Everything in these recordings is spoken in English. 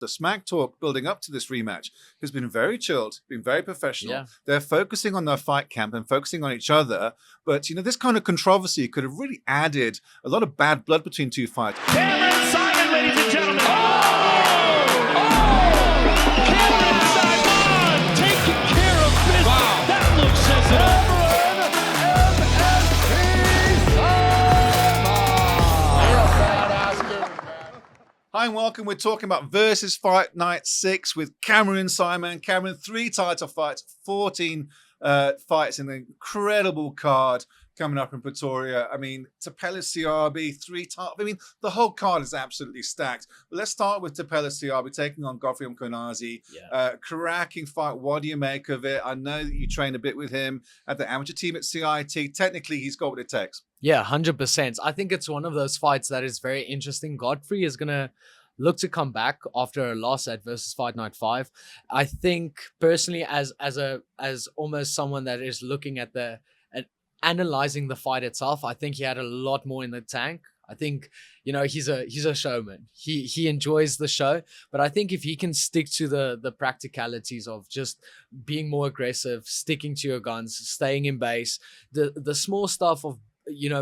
The smack talk building up to this rematch has been very chilled, been very professional. Yeah. They're focusing on their fight camp and focusing on each other. But, this kind of controversy could have really added a lot of bad blood between two fighters. Cameron Simon, ladies and gentlemen. Cameron Simon taking care of business. Wow. That look says it all. Hi and welcome. We're talking about Versus Fight Night 6 with Cameron Simon. Cameron, 3 title fights, 14 fights in an incredible card coming up in Pretoria. I mean, Thapelo Seabi, 3 titles. I mean, the whole card is absolutely stacked. But let's start with Thapelo Seabi taking on Godfrey Mkhwanazi. Cracking fight. What do you make of it? I know that you train a bit with him at the amateur team at CIT. Technically, he's got what it takes. Yeah, 100%. I think it's one of those fights that is very interesting. Godfrey is going to look to come back after a loss at Versus Fight Night 5. I think personally, as almost someone that is looking at analyzing the fight itself, I think he had a lot more in the tank. I think, he's a showman. He enjoys the show, but I think if he can stick to the practicalities of just being more aggressive, sticking to your guns, staying in base, the small stuff of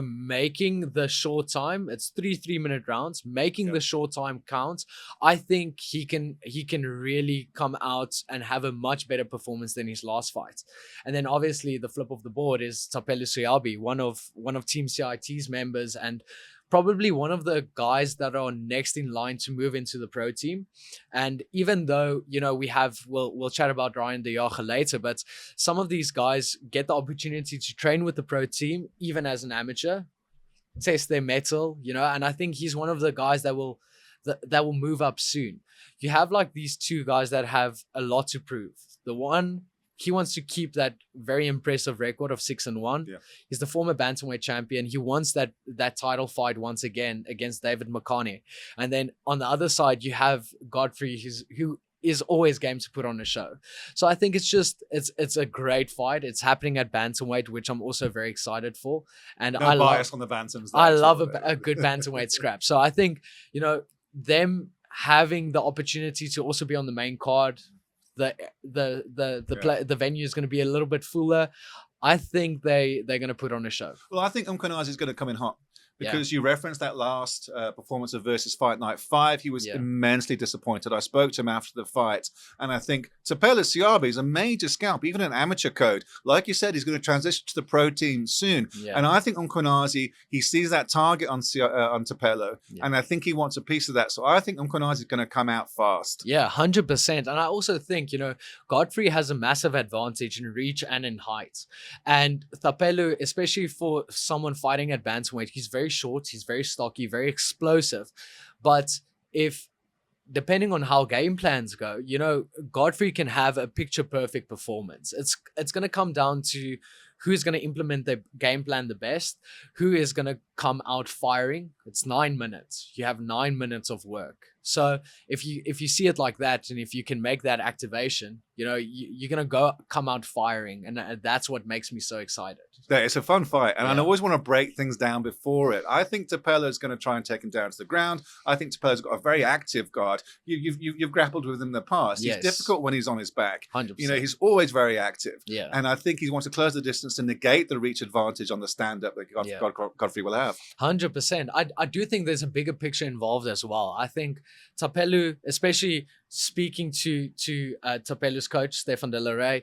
making the short time, it's 3-minute rounds, making the short time count. I think he can really come out and have a much better performance than his last fight. And then obviously the flip of the board is Thapelo Seabi, one of Team CIT's members and probably one of the guys that are next in line to move into the pro team. And even though, we'll chat about Ryan de Jager later, but some of these guys get the opportunity to train with the pro team, even as an amateur, test their mettle, and I think he's one of the guys that will move up soon. You have like these 2 guys that have a lot to prove. The one, he wants to keep that very impressive record of 6-1. Yeah. He's the former bantamweight champion. He wants that title fight once again against David Mkhwanazi. And then on the other side, you have Godfrey, who is always game to put on a show. So I think it's a great fight. It's happening at bantamweight, which I'm also very excited for. And No bias on the bantams. I love a good bantamweight scrap. So I think, them having the opportunity to also be on the main card, the venue is going to be a little bit fuller. I think they're going to put on a show. Well, I think Mkhwanazi is going to come in hot. Because you referenced that last performance of Versus Fight Night 5. He was immensely disappointed. I spoke to him after the fight. And I think Thapelo Seabi is a major scalp, even an amateur code. Like you said, he's going to transition to the pro team soon. Yeah. And I think Mkhwanazi, he sees that target on Thapelo. Yeah. And I think he wants a piece of that. So I think Mkhwanazi is going to come out fast. Yeah, 100%. And I also think, Godfrey has a massive advantage in reach and in height. And Thapelo, especially for someone fighting at bantamweight, he's very short, he's very stocky, very explosive. But depending on how game plans go, Godfrey can have a picture perfect performance. It's going to come down to who's going to implement the game plan the best, who is going to come out firing. It's 9 minutes. You have 9 minutes of work. So if you see it like that, and if you can make that activation, you're going to come out firing. And that's what makes me so excited. Yeah, it's a fun fight. And I always want to break things down before it. I think Thapelo is going to try and take him down to the ground. I think Tapelo's got a very active guard. You've grappled with him in the past. He's difficult when he's on his back. 100%. He's always very active. Yeah. And I think he wants to close the distance to negate the reach advantage on the stand-up that Godfrey will have. 100%. I do think there's a bigger picture involved as well. I think Thapelo, especially speaking to Thapelo's coach, Stefan De La Rey,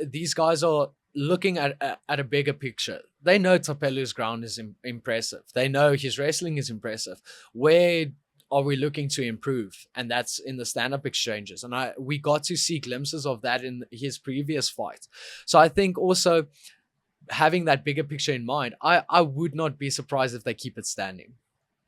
these guys are looking at a bigger picture. They know Thapelo's ground is impressive. They know his wrestling is impressive. Where are we looking to improve? And that's in the stand-up exchanges. And we got to see glimpses of that in his previous fight. So I think also having that bigger picture in mind, I would not be surprised if they keep it standing.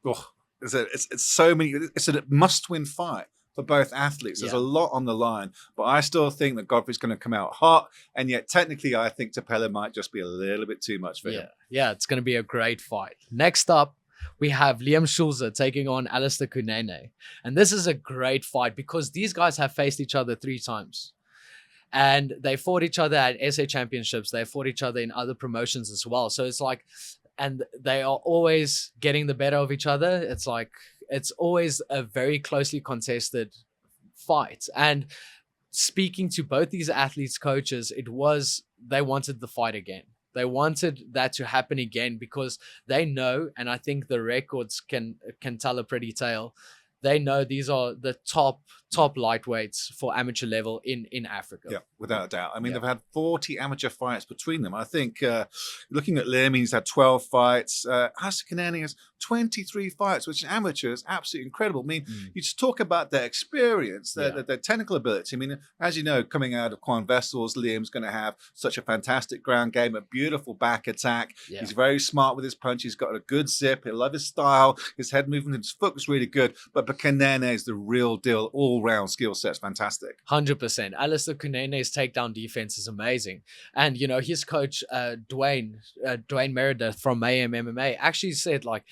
Oh, it's so many. It's a must-win fight for both athletes. There's a lot on the line, but I still think that Godfrey's going to come out hot. And yet, technically, I think Thapelo might just be a little bit too much for him. Yeah, it's going to be a great fight. Next up, we have Liam Shulze taking on Allistar Kunene. And this is a great fight because these guys have faced each other 3 times. And they fought each other at SA Championships. They fought each other in other promotions as well. So it's like, and they are always getting the better of each other. It's like, it's always a very closely contested fight. And speaking to both these athletes' coaches, they wanted the fight again. They wanted that to happen again because they know, and I think the records can tell a pretty tale. They know these are the top lightweights for amateur level in Africa. Yeah, without a doubt. I mean, Yeah. they've had 40 amateur fights between them. I think looking at Liam, he's had 12 fights. Kunene has 23 fights, which in amateur is absolutely incredible. I mean, you just talk about their experience, their technical ability. I mean, as you know, coming out of Quan Vessels, Liam's going to have such a fantastic ground game, a beautiful back attack. Yeah. He's very smart with his punch. He's got a good zip. I love his style. His head movement, his foot was really good. But Kunene is the real deal. All-round skill set's fantastic. 100%. Allistar Kunene's takedown defense is amazing. And, you know, his coach, Dwayne Meredith from Mayhem MMA actually said, like,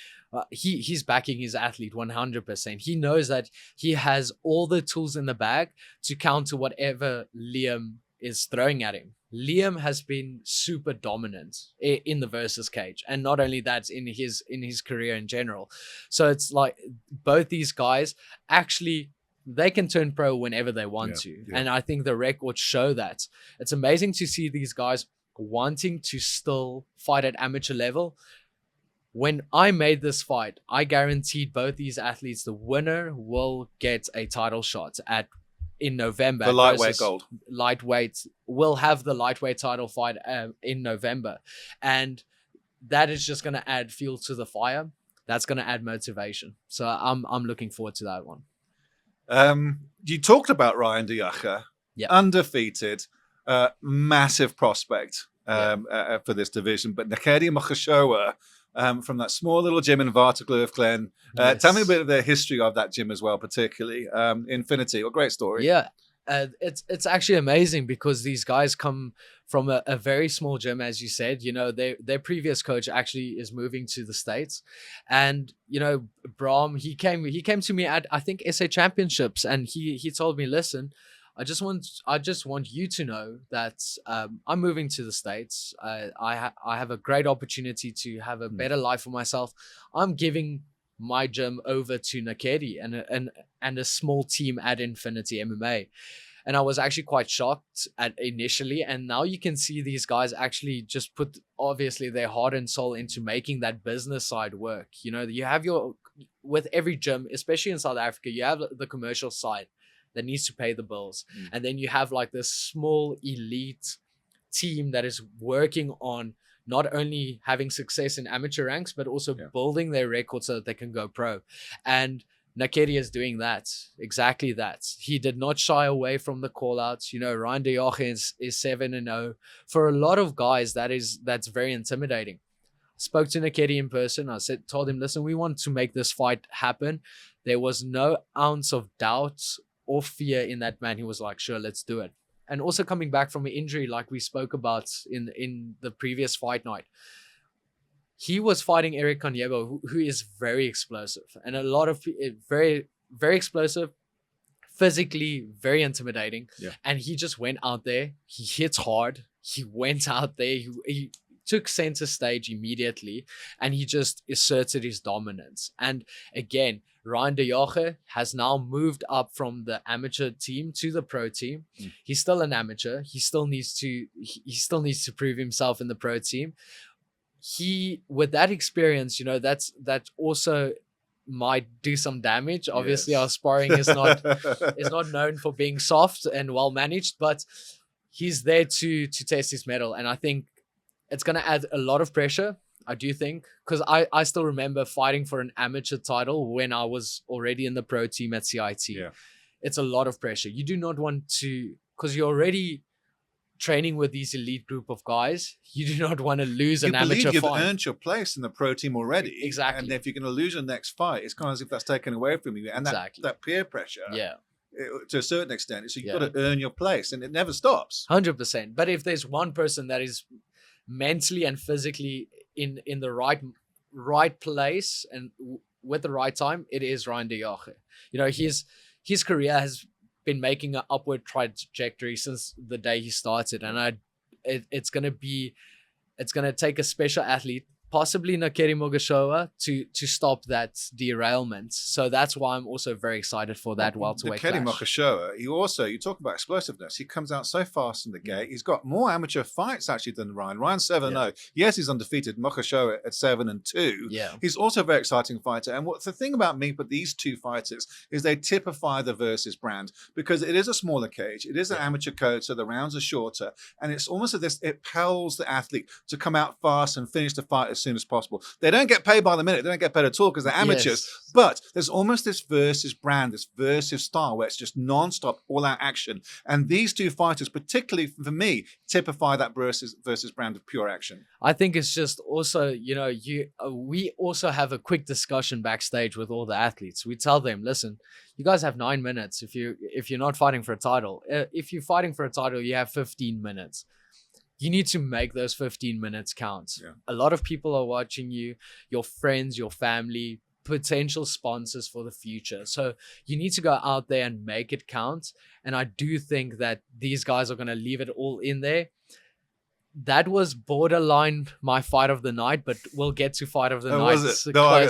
he's backing his athlete 100%. He knows that he has all the tools in the bag to counter whatever Liam is throwing at him. Liam has been super dominant in the versus cage, and not only that, in his career in general. So it's like both these guys actually, they can turn pro whenever they want to. And I think the records show that. It's amazing to see these guys wanting to still fight at amateur level. When I made this fight, I guaranteed both these athletes the winner will get a title shot in November. The lightweight gold. Lightweight will have the lightweight title fight in November. And that is just going to add fuel to the fire. That's going to add motivation. So I'm looking forward to that one. You talked about Ryan de Jager, undefeated, massive prospect for this division. But Nakedi Mogashoa, from that small little gym in Waterkloof, Glen. Tell me a bit of the history of that gym as well, particularly Infinity. A great story. Yeah, it's actually amazing because these guys come from a very small gym, as you said. You know, their previous coach actually is moving to the States, and you know, Brahm, he came to me at, I think, SA Championships, and he told me, listen, I just want you to know that I'm moving to the States. I have a great opportunity to have a better life for myself. I'm giving my gym over to Nakedi and a small team at Infinity MMA. And I was actually quite shocked initially. And now you can see these guys actually just put, obviously, their heart and soul into making that business side work. You know, you have with every gym, especially in South Africa, you have the commercial side that needs to pay the bills. And then you have like this small elite team that is working on not only having success in amateur ranks, but also building their record so that they can go pro. And Nakedi is doing that, exactly that. He did not shy away from the call-outs. You know, Ryan de Jager is 7-0. For a lot of guys, that's very intimidating. Spoke to Nakedi in person. I told him, listen, we want to make this fight happen. There was no ounce of doubt or fear in that man. He was like, sure, let's do it. And also coming back from an injury like we spoke about in the previous fight night, he was fighting Eric Kanyebo, who is very explosive, and a lot of very, very explosive, physically very intimidating. And he just went out there. He hit hard. He went out there. He took center stage immediately, and he just asserted his dominance. And again, Ryan de Jager has now moved up from the amateur team to the pro team. He's still an amateur. He still needs to prove himself in the pro team. With that experience, you know, that also might do some damage. Obviously, our sparring is not known for being soft and well managed, but he's there to test his mettle, and I think it's going to add a lot of pressure. I do think, because I still remember fighting for an amateur title when I was already in the pro team at CIT. It's a lot of pressure. You do not want to, because you're already training with these elite group of guys. You do not want to lose an amateur fight. You've earned your place in the pro team already. Exactly. And if you're going to lose your next fight, it's kind of as if that's taken away from you. And that peer pressure, to a certain extent, so you've got to earn your place, and it never stops. 100%. But if there's one person that is mentally and physically in the right place and with the right time, it is Ryan de Jager. You know, his career has been making an upward trajectory since the day he started, and it's gonna take a special athlete possibly Nakedi Mogashoa to stop that derailment. So that's why I'm also very excited for that welterweight Nakedi clash. Mogashoa, you talk about explosiveness. He comes out so fast in the gate. He's got more amateur fights actually than Ryan. Ryan's 7-0. Yes, he's undefeated. Mogashoa at 7-2. Yeah. He's also a very exciting fighter. And what's the thing about me with these two fighters is they typify the versus brand because it is a smaller cage. It is an amateur code, so the rounds are shorter. And it's almost as this, it compels the athlete to come out fast and finish the fight as soon as possible. They don't get paid by the minute. They don't get paid at all because they're amateurs. Yes. But there's almost this versus brand, this versus style where it's just non-stop, all-out action. And these two fighters, particularly for me, typify that versus brand of pure action. I think it's just also, we also have a quick discussion backstage with all the athletes. We tell them, listen, you guys have 9 minutes if you're not fighting for a title. If you're fighting for a title, you have 15 minutes. You need to make those 15 minutes count. Yeah. A lot of people are watching you, your friends, your family, potential sponsors for the future. So you need to go out there and make it count. And I do think that these guys are going to leave it all in there. That was borderline my fight of the night, but we'll get to fight of the night. Was it? No,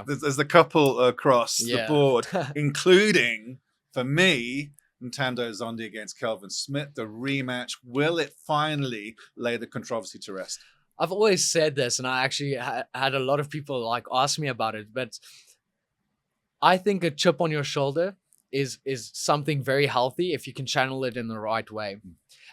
there's a couple across the board, including, for me, Ntando Zondi against Kelvin Smit, the rematch. Will it finally lay the controversy to rest? I've always said this, and I actually had a lot of people ask me about it, but I think a chip on your shoulder is something very healthy if you can channel it in the right way.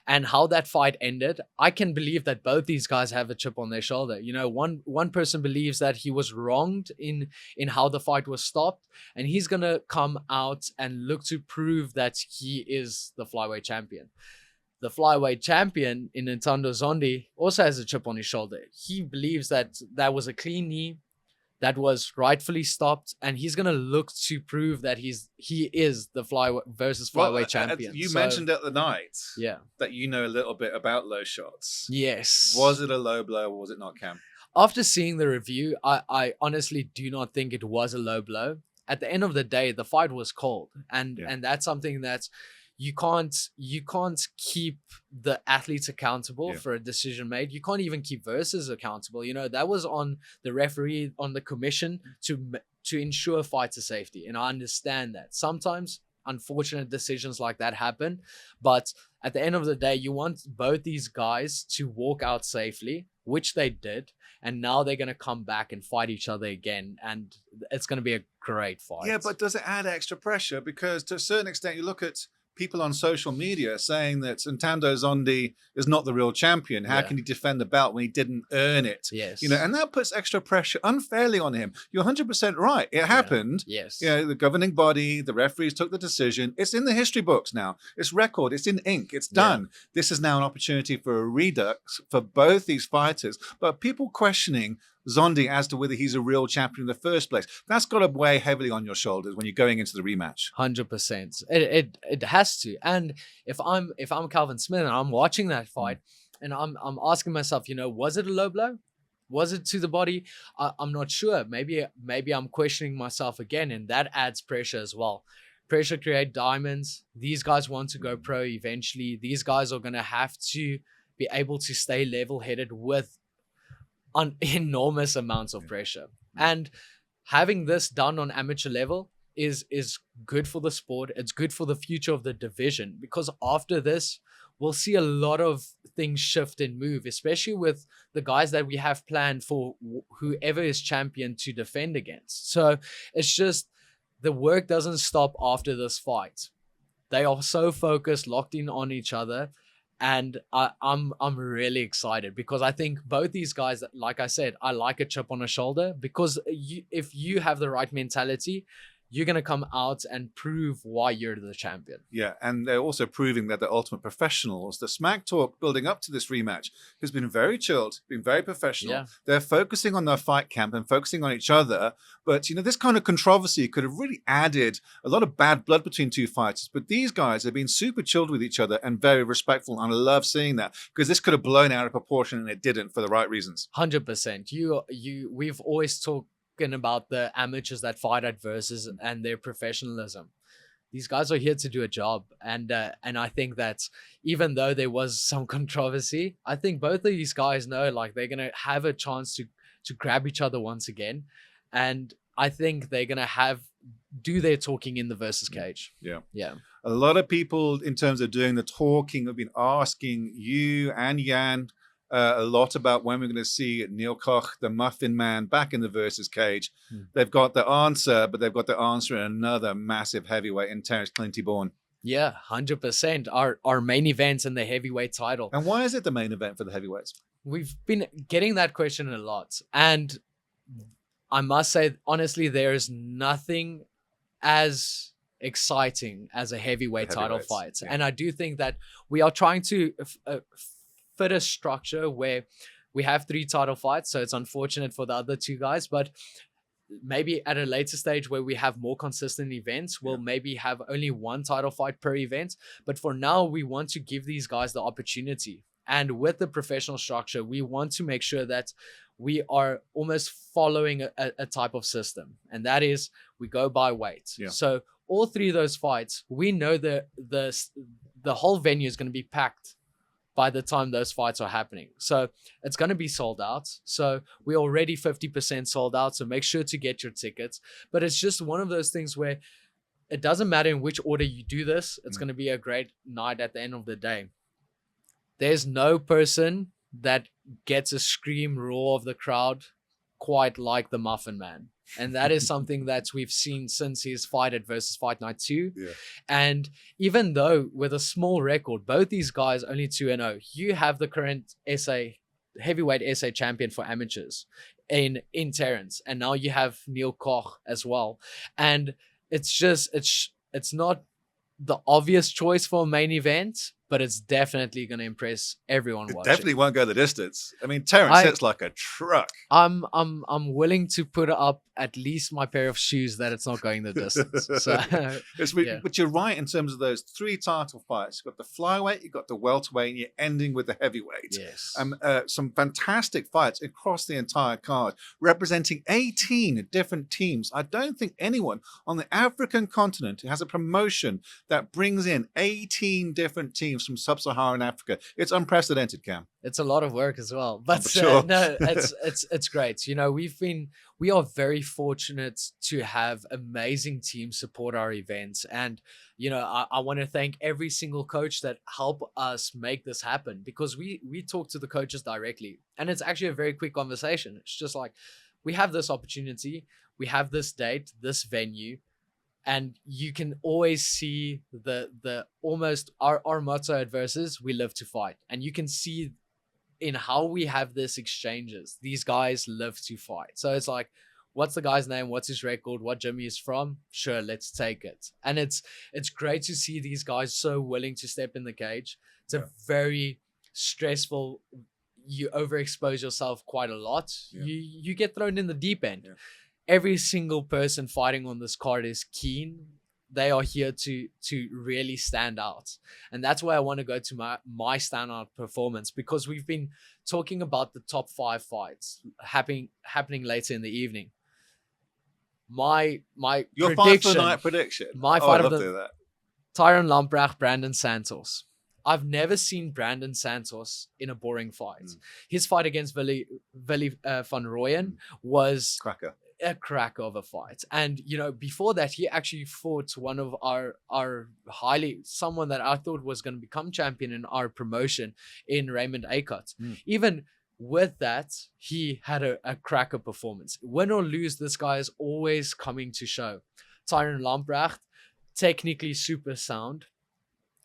And how that fight ended, I can believe that both these guys have a chip on their shoulder. One person believes that he was wronged in how the fight was stopped, and he's going to come out and look to prove that he is the flyweight champion. The flyweight champion in Ntando Zondi also has a chip on his shoulder. He believes that was a clean knee that was rightfully stopped, and he's going to look to prove that he is the flyweight champion. You mentioned at the night that you know a little bit about low shots. Yes. Was it a low blow or was it not, Cam? After seeing the review, I honestly do not think it was a low blow. At the end of the day, the fight was called, and that's something that you can't keep the athletes accountable for a decision made. You can't even keep versus accountable. That was on the referee, on the commission to ensure fighter safety. And I understand that sometimes unfortunate decisions like that happen, but at the end of the day, you want both these guys to walk out safely, which they did. And now they're going to come back and fight each other again. And it's going to be a great fight. Yeah, but does it add extra pressure? Because to a certain extent, you look at people on social media saying that Ntando Zondi is not the real champion. How can he defend the belt when he didn't earn it? Yes. And that puts extra pressure unfairly on him. You're 100% right. It happened. Yes. The governing body, the referees took the decision. It's in the history books now. It's record. It's in ink. It's done. This is now an opportunity for a redux for both these fighters. But people questioning Zondi as to whether he's a real champion in the first place, that's got to weigh heavily on your shoulders when you're going into the rematch. 100%. It has to. And if I'm Kelvin Smit and I'm watching that fight and I'm asking myself, was it a low blow? Was it to the body? I'm not sure. Maybe I'm questioning myself again, and that adds pressure as well. Pressure create diamonds. These guys want to go pro eventually. These guys are going to have to be able to stay level-headed with enormous amounts of pressure. And having this done on amateur level is good for the sport. It's good for the future of the division, because after this, we'll see a lot of things shift and move, especially with the guys that we have planned for whoever is champion to defend against. So it's just the work doesn't stop after this fight. They are so focused, locked in on each other. And I'm really excited because I think both these guys, like I said, I like a chip on a shoulder, because if you have the right mentality, you're going to come out and prove why you're the champion. Yeah, and they're also proving that they're ultimate professionals. The Smack Talk building up to this rematch has been very chilled, been very professional. Yeah. They're focusing on their fight camp and focusing on each other. But, this kind of controversy could have really added a lot of bad blood between two fighters. But these guys have been super chilled with each other and very respectful. And I love seeing that, because this could have blown out of proportion, and it didn't, for the right reasons. 100%. We've always talked about the amateurs that fight at versus and their professionalism. these guys are here to do a job, and I think that even though there was some controversy, I think both of these guys know like they're gonna have a chance to grab each other once again, and I think they're gonna do their talking in the versus cage. Yeah. A lot of people, in terms of doing the talking, have been asking you and Jan a lot about when we're going to see Neil Koch, the Muffin Man, back in the versus cage. They've got the answer, but they've got the answer in another massive heavyweight in Terrence Clinty-Born. Yeah, 100%. Our main event in the heavyweight title. And why is it the main event for the heavyweights? We've been getting that question a lot. And I must say, honestly, there is nothing as exciting as a heavyweight title fight. Yeah. And I do think that we are trying to fit a structure where we have 3 title fights. So it's unfortunate for the other 2 guys, but maybe at a later stage where we have more consistent events, we'll maybe have only 1 title fight per event. But for now, we want to give these guys the opportunity. And with the professional structure, we want to make sure that we are almost following a type of system. And that is, we go by weight. Yeah. So all 3 of those fights, we know the whole venue is going to be packed by the time those fights are happening. So it's going to be sold out. So we're already 50% sold out. So make sure to get your tickets. But it's just one of those things where it doesn't matter in which order you do this. It's going to be a great night at the end of the day. There's no person that gets a scream roar of the crowd quite like the Muffin Man. And that is something that we've seen since his fight at Versus Fight Night 2. Yeah. And even though with a small record, both these guys only 2-0, you have the current heavyweight SA champion for amateurs in Terrence. And now you have Neil Koch as well. And it's just, it's not the obvious choice for a main event, but it's definitely going to impress everyone watching. Definitely won't go the distance. I mean, Terrence hits like a truck. I'm willing to put up at least my pair of shoes that it's not going the distance. So, But you're right in terms of those 3 title fights. You've got the flyweight, you've got the welterweight, and you're ending with the heavyweight. Yes. Some fantastic fights across the entire card, representing 18 different teams. I don't think anyone on the African continent has a promotion that brings in 18 different teams from sub-Saharan Africa. It's unprecedented, Cam. It's a lot of work as well, but sure. No, it's great. You know, we are very fortunate to have amazing teams support our events, and you know, I want to thank every single coach that helped us make this happen, because we talk to the coaches directly, and it's actually a very quick conversation. It's just like, we have this opportunity, we have this date, this venue. And you can always see the almost our motto at Versus, we live to fight. And you can see in how we have this exchanges, these guys live to fight. So it's like, what's the guy's name? What's his record? What gym he's from? Sure, let's take it. And it's great to see these guys so willing to step in the cage. It's a very stressful, you overexpose yourself quite a lot. Yeah. You get thrown in the deep end. Yeah. Every single person fighting on this card is keen. They are here to really stand out. And that's why I want to go to my standout performance, because we've been talking about the top 5 fights happening later in the evening. Your prediction, fight for the night prediction. My fight of the Tyron Lamprecht, Brandon Santos. I've never seen Brandon Santos in a boring fight. His fight against Willy van Rooyen was a crack of a fight. And, you know, before that, he actually fought one of our someone that I thought was going to become champion in our promotion in Raymond Akot. Even with that, he had a cracker performance. Win or lose, this guy is always coming to show. Tyron Lamprecht, technically super sound.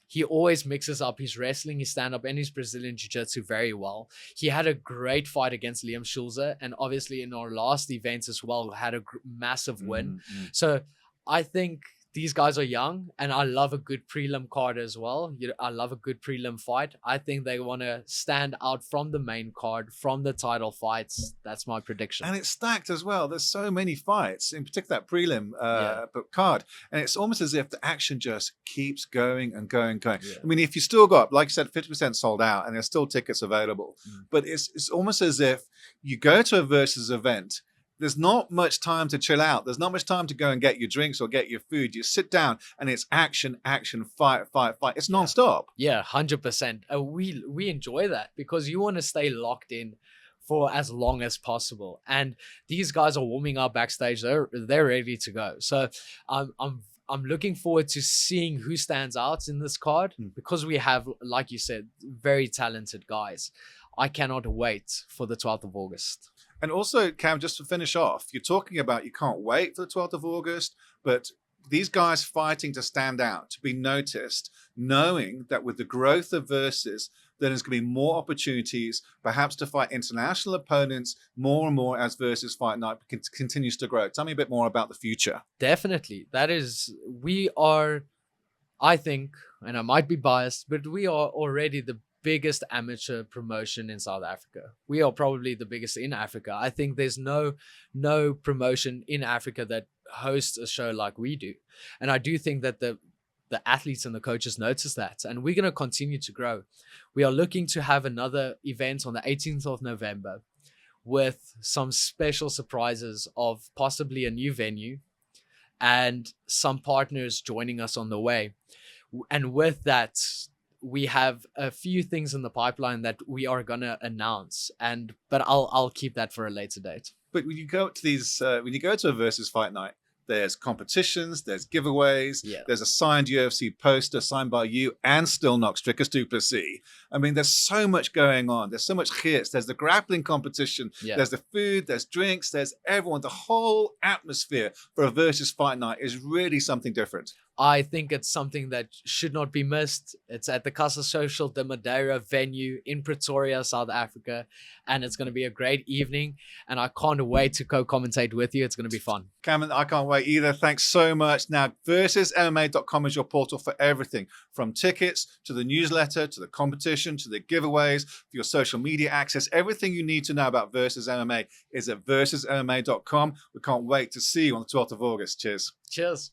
He always mixes up his wrestling, his stand-up, and his Brazilian Jiu-Jitsu very well. He had a great fight against Liam Shulze, and obviously in our last events as well, had a massive win. So I think these guys are young, and I love a good prelim card as well. I love a good prelim fight. I think they want to stand out from the main card, from the title fights. That's my prediction. And it's stacked as well. There's so many fights, in particular that prelim card. And it's almost as if the action just keeps going and going. Yeah. I mean, if you still got, like I said, 50% sold out, and there's still tickets available. But it's almost as if you go to a Versus event, there's not much time to chill out. There's not much time to go and get your drinks or get your food. You sit down and it's action, action, fight, fight, fight. It's nonstop. Yeah, 100%. We enjoy that because you want to stay locked in for as long as possible. And these guys are warming up backstage. They're ready to go. So I'm looking forward to seeing who stands out in this card because we have, like you said, very talented guys. I cannot wait for the 12th of August. And also, Cam, just to finish off, you're talking about you can't wait for the 12th of August, but these guys fighting to stand out, to be noticed, knowing that with the growth of Versus, then there's going to be more opportunities, perhaps to fight international opponents more and more as Versus Fight Night continues to grow. Tell me a bit more about the future. Definitely. We are, I think, and I might be biased, but we are already the biggest amateur promotion in South Africa. We are probably the biggest in Africa. I think there's no promotion in Africa that hosts a show like we do. And I do think that the athletes and the coaches notice that. And we're going to continue to grow. We are looking to have another event on the 18th of November with some special surprises of possibly a new venue and some partners joining us on the way. And with that, we have a few things in the pipeline that we are going to announce, but I'll keep that for a later date. But when you go to these, when you go to a Versus Fight Night, there's competitions, there's giveaways, there's a signed UFC poster signed by you and Still Knox Strickus du Plessis. I mean, there's so much going on. There's so much hits. There's the grappling competition. There's the food. There's drinks. There's everyone. The whole atmosphere for a Versus Fight Night is really something different. I think it's something that should not be missed. It's at the Casa Social de Madeira venue in Pretoria, South Africa, and it's going to be a great evening, and I can't wait to co-commentate with you. It's going to be fun. Cameron, I can't wait either. Thanks so much. Now, versusmma.com is your portal for everything, from tickets to the newsletter, to the competition, to the giveaways, for your social media access. Everything you need to know about Versus MMA is at versusmma.com. We can't wait to see you on the 12th of August. Cheers. Cheers.